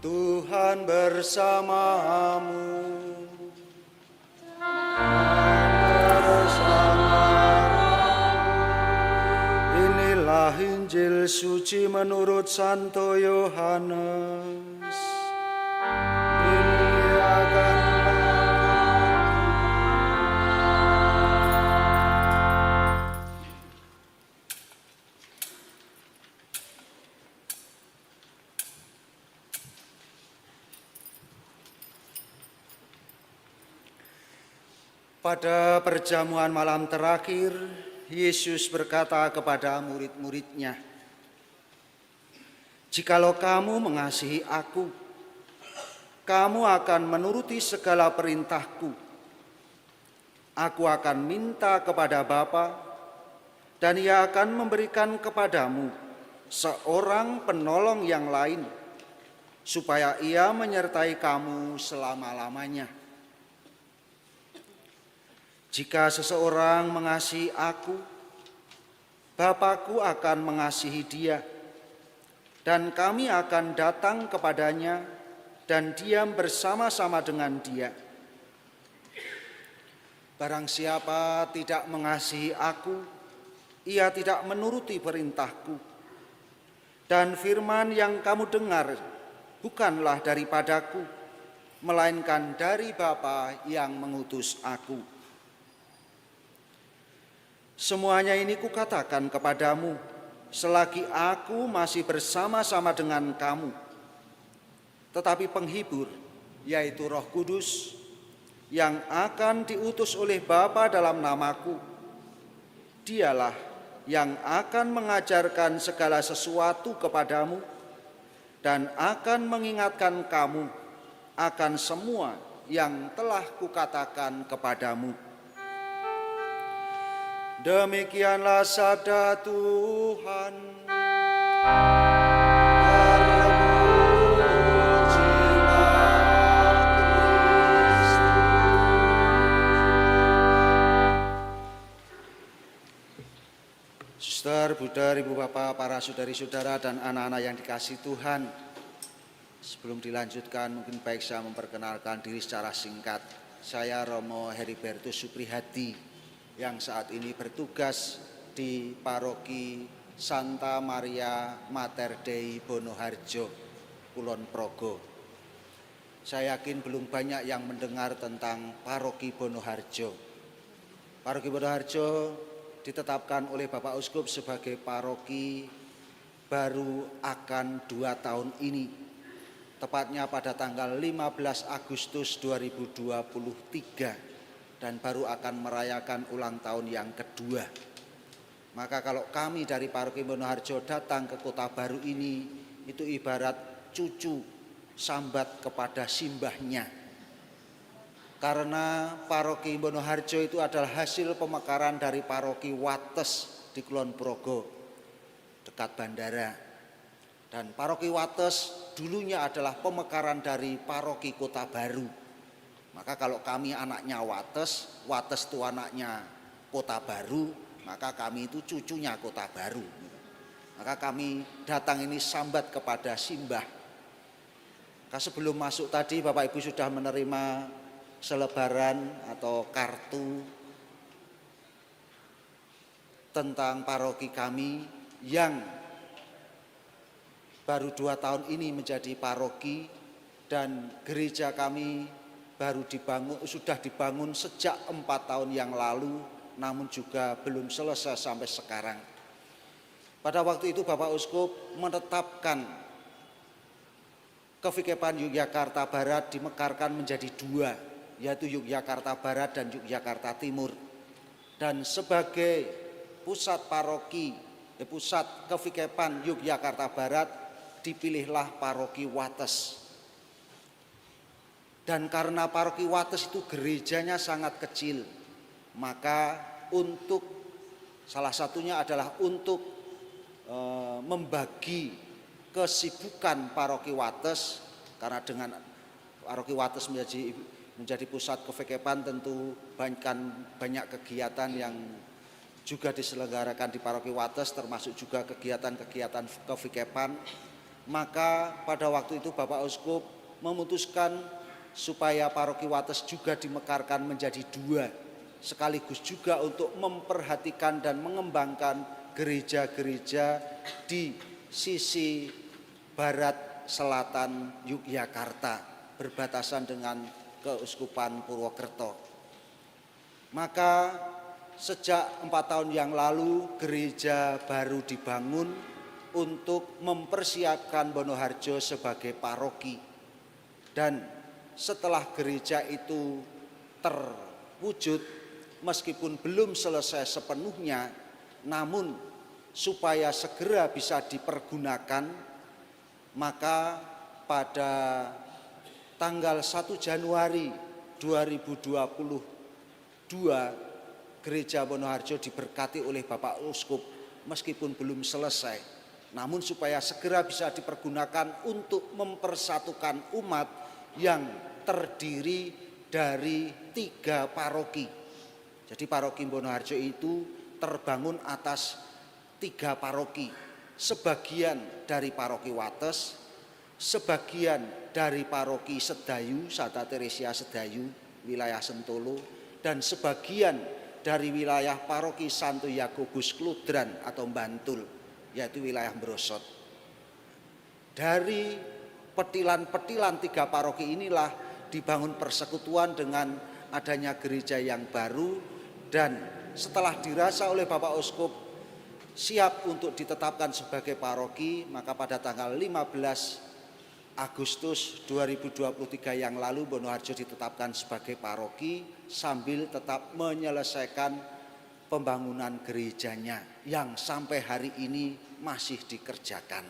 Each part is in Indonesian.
Tuhan bersamamu. Inilah Injil suci menurut Santo Yohanes. Pada perjamuan malam terakhir, Yesus berkata kepada murid-muridnya, "Jikalau kamu mengasihi Aku, kamu akan menuruti segala perintahku. Aku akan minta kepada Bapa, dan Ia akan memberikan kepadamu seorang penolong yang lain, supaya Ia menyertai kamu selama-lamanya. Jika seseorang mengasihi Aku, Bapa-Ku akan mengasihi dia, dan kami akan datang kepadanya dan diam bersama-sama dengan dia. Barang siapa tidak mengasihi Aku, ia tidak menuruti perintah-Ku. Dan firman yang kamu dengar bukanlah daripadaku, melainkan dari Bapa yang mengutus Aku. Semuanya ini kukatakan kepadamu, selagi Aku masih bersama-sama dengan kamu. Tetapi penghibur, yaitu Roh Kudus, yang akan diutus oleh Bapa dalam namaku, Dialah yang akan mengajarkan segala sesuatu kepadamu dan akan mengingatkan kamu akan semua yang telah kukatakan kepadamu." Demikianlah sabda Tuhan. Suster, Budha, Ibu Bapak, para saudari-saudara dan anak-anak yang dikasihi Tuhan, sebelum dilanjutkan mungkin baik saya memperkenalkan diri secara singkat. Saya Romo Heribertus Suprihadi yang saat ini bertugas di Paroki Santa Maria Mater Dei Bonoharjo, Kulon Progo. Saya yakin belum banyak yang mendengar tentang Paroki Bonoharjo. Paroki Bonoharjo ditetapkan oleh Bapak Uskup sebagai paroki baru akan 2 tahun ini, tepatnya pada tanggal 15 Agustus 2023, dan baru akan merayakan ulang tahun yang kedua. Maka kalau kami dari Paroki Bonoharjo datang ke kota baru ini, itu ibarat cucu sambat kepada simbahnya. Karena Paroki Bonoharjo itu adalah hasil pemekaran dari Paroki Wates di Kulon Progo, dekat bandara. Dan Paroki Wates dulunya adalah pemekaran dari Paroki Kota Baru. Maka kalau kami anaknya Wates, Wates itu anaknya Kota Baru, maka kami itu cucunya Kota Baru. Maka kami datang ini sambat kepada simbah. Sebelum masuk tadi Bapak Ibu sudah menerima selebaran atau kartu tentang paroki kami yang baru 2 tahun ini menjadi paroki, dan gereja kami sudah dibangun sejak 4 tahun yang lalu, namun juga belum selesai sampai sekarang. Pada waktu itu Bapak Uskup menetapkan Kevikepan Yogyakarta Barat dimekarkan menjadi 2, yaitu Yogyakarta Barat dan Yogyakarta Timur. Dan sebagai pusat paroki, pusat Kevikepan Yogyakarta Barat, dipilihlah Paroki Wates. Dan karena Paroki Wates itu gerejanya sangat kecil, maka salah satunya adalah untuk membagi kesibukan Paroki Wates, karena dengan Paroki Wates menjadi pusat kevikepan tentu banyak kegiatan yang juga diselenggarakan di Paroki Wates, termasuk juga kegiatan-kegiatan kevikepan. Maka pada waktu itu Bapak Uskup memutuskan supaya paroki Wates juga dimekarkan menjadi 2, sekaligus juga untuk memperhatikan dan mengembangkan gereja-gereja di sisi barat selatan Yogyakarta berbatasan dengan Keuskupan Purwokerto. Maka sejak 4 tahun yang lalu gereja baru dibangun untuk mempersiapkan Bonoharjo sebagai paroki. Dan setelah gereja itu terwujud, meskipun belum selesai sepenuhnya, namun supaya segera bisa dipergunakan, maka pada tanggal 1 Januari 2022 Gereja Bonoharjo diberkati oleh Bapak Uskup meskipun belum selesai. Namun supaya segera bisa dipergunakan untuk mempersatukan umat yang terdiri dari 3 paroki. Jadi paroki Bonoharjo itu terbangun atas 3 paroki. Sebagian dari paroki Wates, sebagian dari paroki Sedayu, Santa Teresia Sedayu, wilayah Sentolo, dan sebagian dari wilayah paroki Santo Yakobus Kludran atau Bantul, yaitu wilayah Brosot. Dari petilan-petilan 3 paroki inilah dibangun persekutuan dengan adanya gereja yang baru, dan setelah dirasa oleh Bapak Uskup siap untuk ditetapkan sebagai paroki, maka pada tanggal 15 Agustus 2023 yang lalu Bonoharjo ditetapkan sebagai paroki sambil tetap menyelesaikan pembangunan gerejanya yang sampai hari ini masih dikerjakan.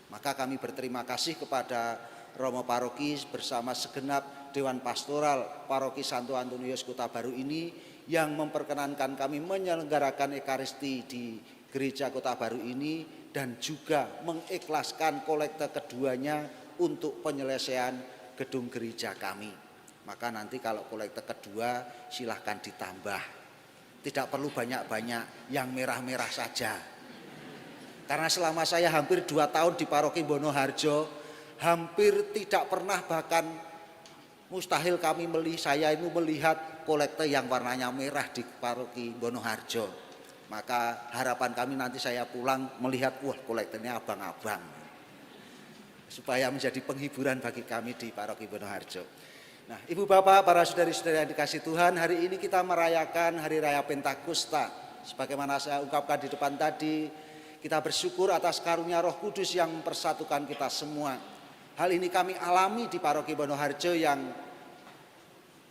Maka kami berterima kasih kepada Romo Paroki bersama segenap Dewan Pastoral Paroki Santo Antonius Kota Baru ini yang memperkenankan kami menyelenggarakan Ekaristi di Gereja Kota Baru ini, dan juga mengikhlaskan kolekte keduanya untuk penyelesaian gedung gereja kami. Maka nanti kalau kolekte kedua silahkan ditambah. Tidak perlu banyak-banyak, yang merah-merah saja. Karena selama saya hampir 2 tahun di paroki Bonoharjo, hampir tidak pernah, bahkan mustahil saya itu melihat kolekte yang warnanya merah di paroki Bonoharjo. Maka harapan kami nanti saya pulang melihat, wah kolektenya abang-abang, supaya menjadi penghiburan bagi kami di paroki Bonoharjo. Nah, Ibu Bapak, para saudari-saudari yang dikasih Tuhan, hari ini kita merayakan Hari Raya Pentakosta. Sebagaimana saya ungkapkan di depan tadi, kita bersyukur atas karunia Roh Kudus yang mempersatukan kita semua. Hal ini kami alami di paroki Bonoharjo yang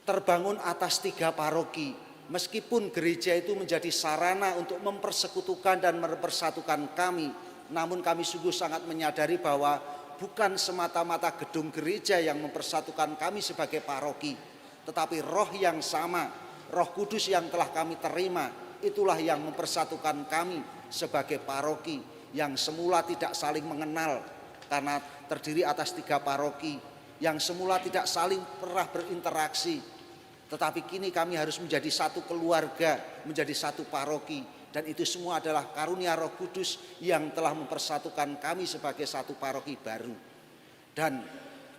terbangun atas 3 paroki. Meskipun gereja itu menjadi sarana untuk mempersekutukan dan mempersatukan kami, namun kami sungguh sangat menyadari bahwa bukan semata-mata gedung gereja yang mempersatukan kami sebagai paroki, tetapi roh yang sama, Roh Kudus yang telah kami terima, itulah yang mempersatukan kami sebagai paroki yang semula tidak saling mengenal karena terdiri atas 3 paroki yang semula tidak saling pernah berinteraksi. Tetapi kini kami harus menjadi satu keluarga, menjadi satu paroki. Dan itu semua adalah karunia Roh Kudus yang telah mempersatukan kami sebagai satu paroki baru. Dan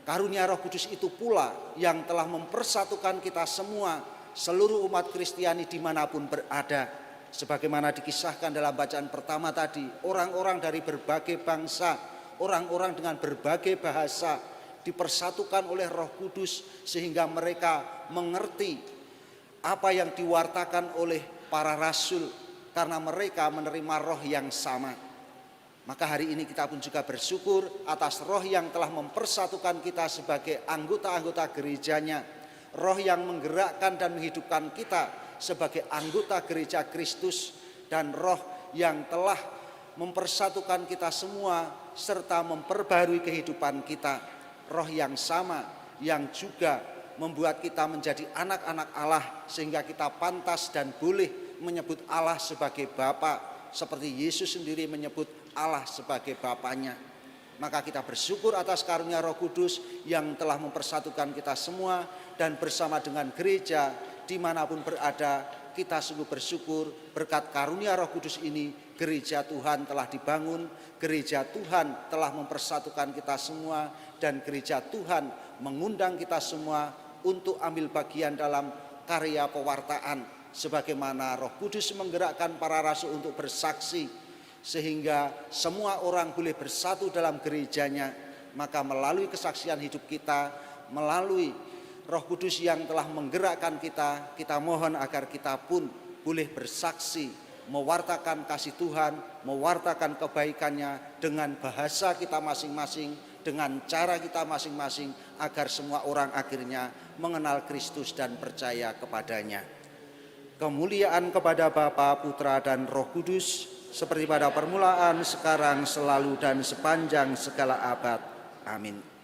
karunia Roh Kudus itu pula yang telah mempersatukan kita semua, seluruh umat Kristiani dimanapun berada. Sebagaimana dikisahkan dalam bacaan pertama tadi, orang-orang dari berbagai bangsa, orang-orang dengan berbagai bahasa, dipersatukan oleh Roh Kudus sehingga mereka mengerti apa yang diwartakan oleh para rasul karena mereka menerima roh yang sama. Maka hari ini kita pun juga bersyukur atas roh yang telah mempersatukan kita sebagai anggota-anggota gerejanya, roh yang menggerakkan dan menghidupkan kita sebagai anggota gereja Kristus, dan roh yang telah mempersatukan kita semua serta memperbarui kehidupan kita. Roh yang sama yang juga membuat kita menjadi anak-anak Allah sehingga kita pantas dan boleh menyebut Allah sebagai Bapa, seperti Yesus sendiri menyebut Allah sebagai Bapanya. Maka kita bersyukur atas karunia Roh Kudus yang telah mempersatukan kita semua, dan bersama dengan gereja dimanapun berada kita sungguh bersyukur berkat karunia Roh Kudus ini gereja Tuhan telah dibangun, gereja Tuhan telah mempersatukan kita semua, dan gereja Tuhan mengundang kita semua untuk ambil bagian dalam karya pewartaan, sebagaimana Roh Kudus menggerakkan para rasul untuk bersaksi, sehingga semua orang boleh bersatu dalam gerejanya. Maka melalui kesaksian hidup kita, melalui Roh Kudus yang telah menggerakkan kita, kita mohon agar kita pun boleh bersaksi, mewartakan kasih Tuhan, mewartakan kebaikannya dengan bahasa kita masing-masing, dengan cara kita masing-masing, agar semua orang akhirnya mengenal Kristus dan percaya kepadanya. Kemuliaan kepada Bapa, Putra, dan Roh Kudus, seperti pada permulaan, sekarang, selalu, dan sepanjang segala abad. Amin.